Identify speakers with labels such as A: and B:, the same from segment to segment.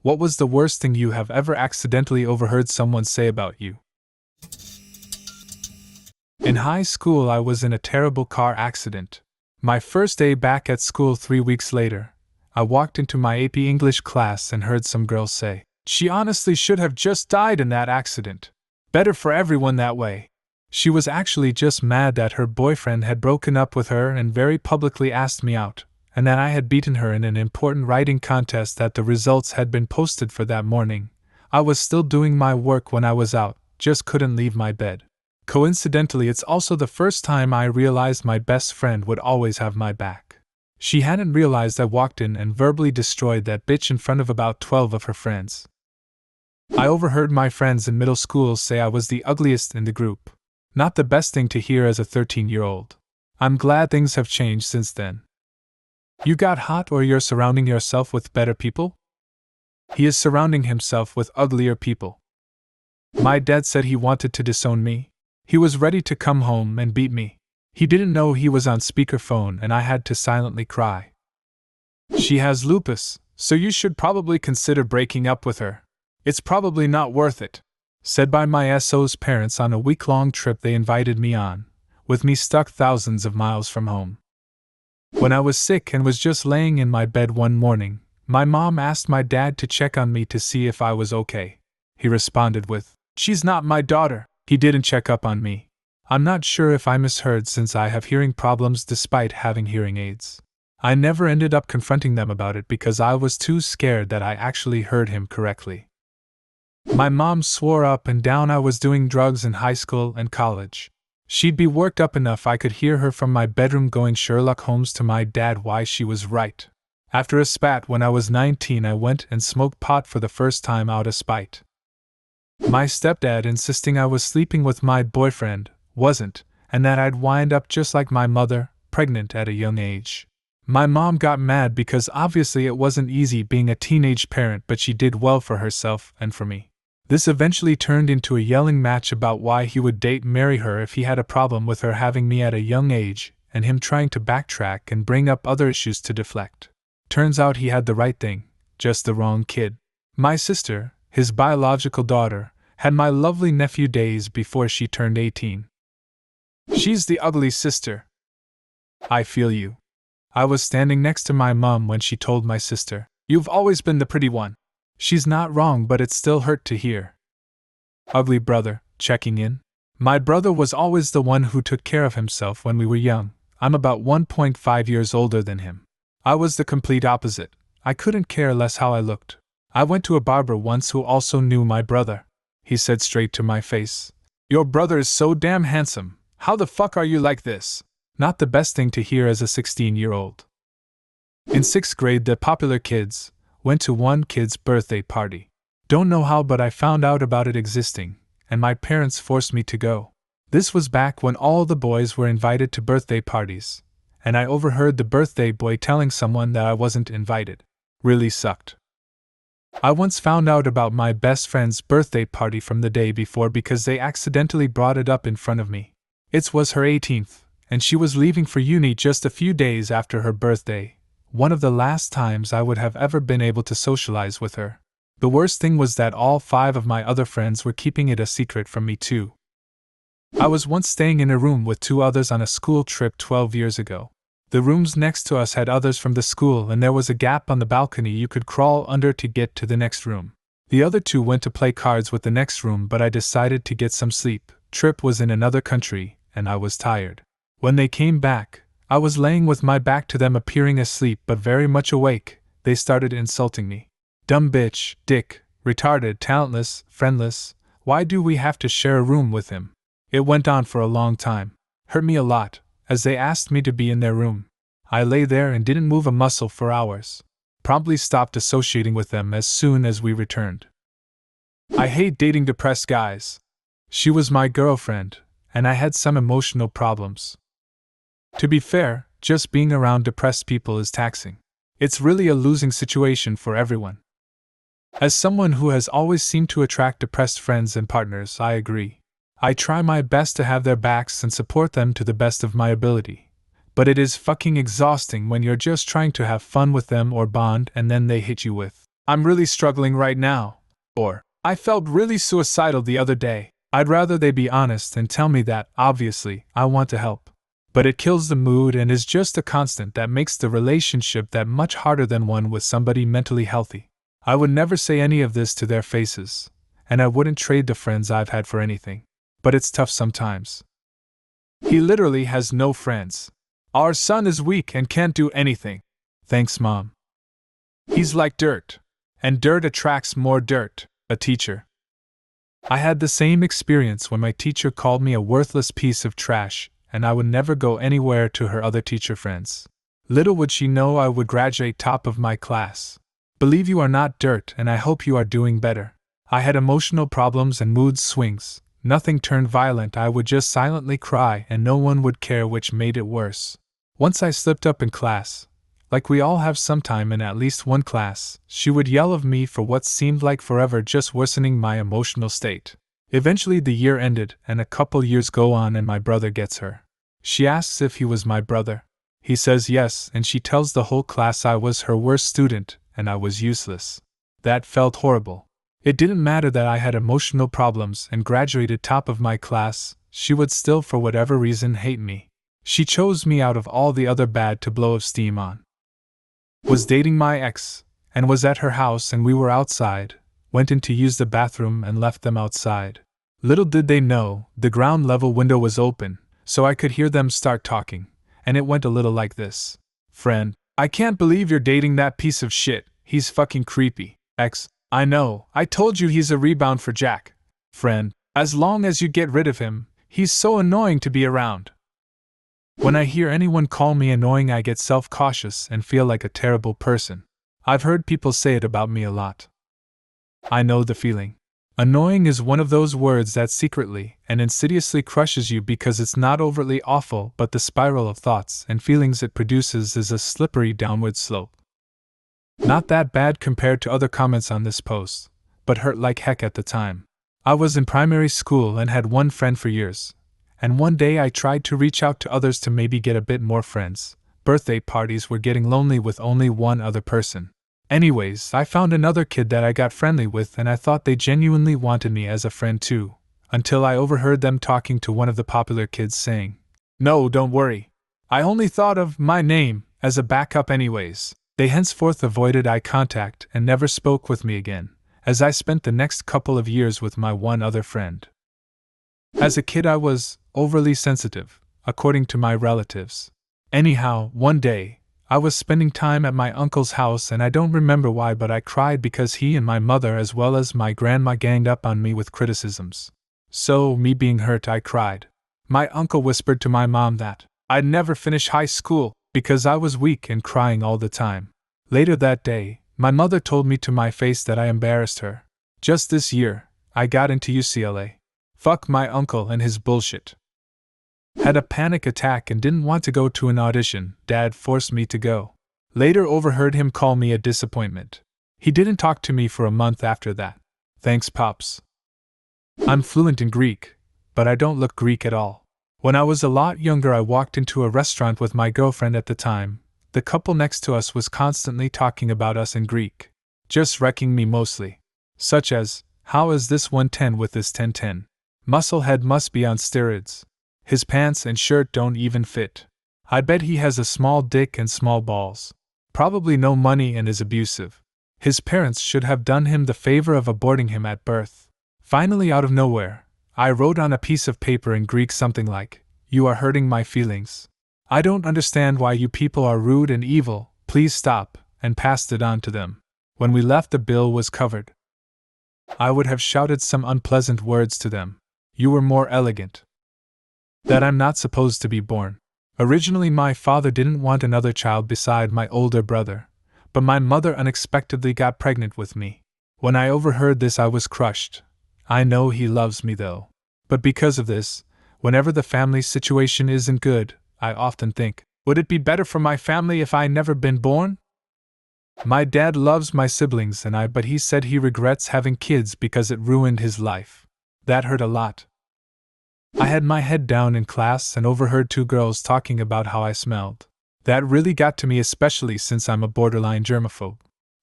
A: What was the worst thing you have ever accidentally overheard someone say about you? In high school, I was in a terrible car accident. My first day back at school 3 weeks later, I walked into my AP English class and heard some girls say, "She honestly should have just died in that accident. Better for everyone that way." She was actually just mad that her boyfriend had broken up with her and very publicly asked me out, and that I had beaten her in an important writing contest that the results had been posted for that morning. I was still doing my work when I was out, just couldn't leave my bed. Coincidentally, it's also the first time I realized my best friend would always have my back. She hadn't realized I walked in and verbally destroyed that bitch in front of about 12 of her friends. I overheard my friends in middle school say I was the ugliest in the group. Not the best thing to hear as a 13-year-old. I'm glad things have changed since then. You got hot, or you're surrounding yourself with better people? He is surrounding himself with uglier people. My dad said he wanted to disown me. He was ready to come home and beat me. He didn't know he was on speakerphone and I had to silently cry. She has lupus, so you should probably consider breaking up with her. It's probably not worth it. Said by my SO's parents on a week-long trip they invited me on, with me stuck thousands of miles from home. When I was sick and was just laying in my bed one morning, my mom asked my dad to check on me to see if I was okay. He responded with, "She's not my daughter." He didn't check up on me. I'm not sure if I misheard since I have hearing problems despite having hearing aids. I never ended up confronting them about it because I was too scared that I actually heard him correctly. My mom swore up and down I was doing drugs in high school and college. She'd be worked up enough I could hear her from my bedroom going Sherlock Holmes to my dad why she was right. After a spat when I was 19, I went and smoked pot for the first time out of spite. My stepdad insisting I was sleeping with my boyfriend, wasn't, and that I'd wind up just like my mother, pregnant at a young age. My mom got mad because obviously it wasn't easy being a teenage parent, but she did well for herself and for me. This eventually turned into a yelling match about why he would marry her if he had a problem with her having me at a young age, and him trying to backtrack and bring up other issues to deflect. Turns out he had the right thing, just the wrong kid. My sister, his biological daughter, had my lovely nephew days before she turned 18. She's the ugly sister. I feel you. I was standing next to my mom when she told my sister, "You've always been the pretty one." She's not wrong, but it still hurt to hear. Ugly brother, checking in. My brother was always the one who took care of himself when we were young. I'm about 1.5 years older than him. I was the complete opposite. I couldn't care less how I looked. I went to a barber once who also knew my brother. He said straight to my face, "Your brother is so damn handsome. How the fuck are you like this?" Not the best thing to hear as a 16-year-old. In 6th grade, the popular kids went to one kid's birthday party. Don't know how, but I found out about it existing, and my parents forced me to go. This was back when all the boys were invited to birthday parties, and I overheard the birthday boy telling someone that I wasn't invited. Really sucked. I once found out about my best friend's birthday party from the day before because they accidentally brought it up in front of me. It was her 18th, and she was leaving for uni just a few days after her birthday, one of the last times I would have ever been able to socialize with her. The worst thing was that all 5 of my other friends were keeping it a secret from me too. I was once staying in a room with 2 others on a school trip 12 years ago. The rooms next to us had others from the school, and there was a gap on the balcony you could crawl under to get to the next room. The other 2 went to play cards with the next room, but I decided to get some sleep. Trip was in another country, and I was tired. When they came back, I was laying with my back to them, appearing asleep but very much awake. They started insulting me. "Dumb bitch, dick, retarded, talentless, friendless, why do we have to share a room with him?" It went on for a long time. Hurt me a lot, as they asked me to be in their room. I lay there and didn't move a muscle for hours. Promptly stopped associating with them as soon as we returned. I hate dating depressed guys. She was my girlfriend, and I had some emotional problems. To be fair, just being around depressed people is taxing. It's really a losing situation for everyone. As someone who has always seemed to attract depressed friends and partners, I agree. I try my best to have their backs and support them to the best of my ability. But it is fucking exhausting when you're just trying to have fun with them or bond and then they hit you with, I'm really struggling right now. Or, I felt really suicidal the other day. I'd rather they be honest and tell me that, obviously, I want to help. But it kills the mood and is just a constant that makes the relationship that much harder than one with somebody mentally healthy. I would never say any of this to their faces, and I wouldn't trade the friends I've had for anything. But it's tough sometimes. He literally has no friends. Our son is weak and can't do anything. Thanks, Mom. He's like dirt. And dirt attracts more dirt. A teacher. I had the same experience when my teacher called me a worthless piece of trash, and I would never go anywhere to her other teacher friends. Little would she know I would graduate top of my class. Believe you are not dirt, and I hope you are doing better. I had emotional problems and mood swings. Nothing turned violent, I would just silently cry and no one would care, which made it worse. Once I slipped up in class. Like we all have sometime in at least one class, she would yell of me for what seemed like forever, just worsening my emotional state. Eventually the year ended and a couple years go on and my brother gets her. She asks if he was my brother. He says yes, and she tells the whole class I was her worst student and I was useless. That felt horrible. It didn't matter that I had emotional problems and graduated top of my class, she would still for whatever reason hate me. She chose me out of all the other bad to blow steam on. Was dating my ex, and was at her house and we were outside, went in to use the bathroom and left them outside. Little did they know, the ground level window was open, so I could hear them start talking, and it went a little like this. Friend, I can't believe you're dating that piece of shit, he's fucking creepy. Ex, I know, I told you he's a rebound for Jack. Friend, as long as you get rid of him, he's so annoying to be around. When I hear anyone call me annoying, I get self-cautious and feel like a terrible person. I've heard people say it about me a lot. I know the feeling. Annoying is one of those words that secretly and insidiously crushes you because it's not overtly awful, but the spiral of thoughts and feelings it produces is a slippery downward slope. Not that bad compared to other comments on this post, but hurt like heck at the time. I was in primary school and had one friend for years, and one day I tried to reach out to others to maybe get a bit more friends. Birthday parties were getting lonely with only one other person. Anyways, I found another kid that I got friendly with and I thought they genuinely wanted me as a friend too, until I overheard them talking to one of the popular kids saying, "No, don't worry. I only thought of my name as a backup anyways." They henceforth avoided eye contact and never spoke with me again, as I spent the next couple of years with my one other friend. As a kid I was overly sensitive, according to my relatives. Anyhow, one day, I was spending time at my uncle's house and I don't remember why, but I cried because he and my mother as well as my grandma ganged up on me with criticisms. So, me being hurt, I cried. My uncle whispered to my mom that I'd never finish high school because I was weak and crying all the time. Later that day, my mother told me to my face that I embarrassed her. Just this year, I got into UCLA. Fuck my uncle and his bullshit. Had a panic attack and didn't want to go to an audition. Dad forced me to go. Later overheard him call me a disappointment. He didn't talk to me for a month after that. Thanks, Pops. I'm fluent in Greek, but I don't look Greek at all. When I was a lot younger, I walked into a restaurant with my girlfriend at the time. The couple next to us was constantly talking about us in Greek, just wrecking me mostly. Such as, how is this 110 with this 1010? Musclehead must be on steroids. His pants and shirt don't even fit. I bet he has a small dick and small balls. Probably no money and is abusive. His parents should have done him the favor of aborting him at birth. Finally, out of nowhere, I wrote on a piece of paper in Greek something like, "You are hurting my feelings. I don't understand why you people are rude and evil, please stop," and passed it on to them. When we left, the bill was covered. I would have shouted some unpleasant words to them. You were more elegant. That I'm not supposed to be born. Originally, my father didn't want another child beside my older brother, but my mother unexpectedly got pregnant with me. When I overheard this, I was crushed. I know he loves me though. But because of this, whenever the family situation isn't good, I often think, would it be better for my family if I never been born? My dad loves my siblings and I, but he said he regrets having kids because it ruined his life. That hurt a lot. I had my head down in class and overheard two girls talking about how I smelled. That really got to me, especially since I'm a borderline germaphobe.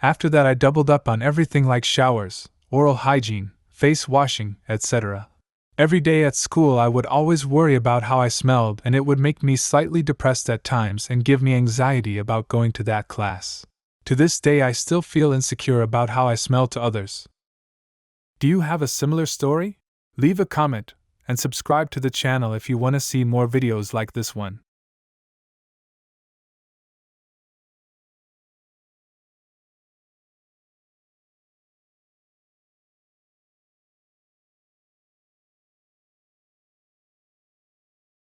A: After that, I doubled up on everything like showers, oral hygiene, face washing, etc. Every day at school, I would always worry about how I smelled, and it would make me slightly depressed at times and give me anxiety about going to that class. To this day, I still feel insecure about how I smell to others. Do you have a similar story? Leave a comment and subscribe to the channel if you want to see more videos like this one.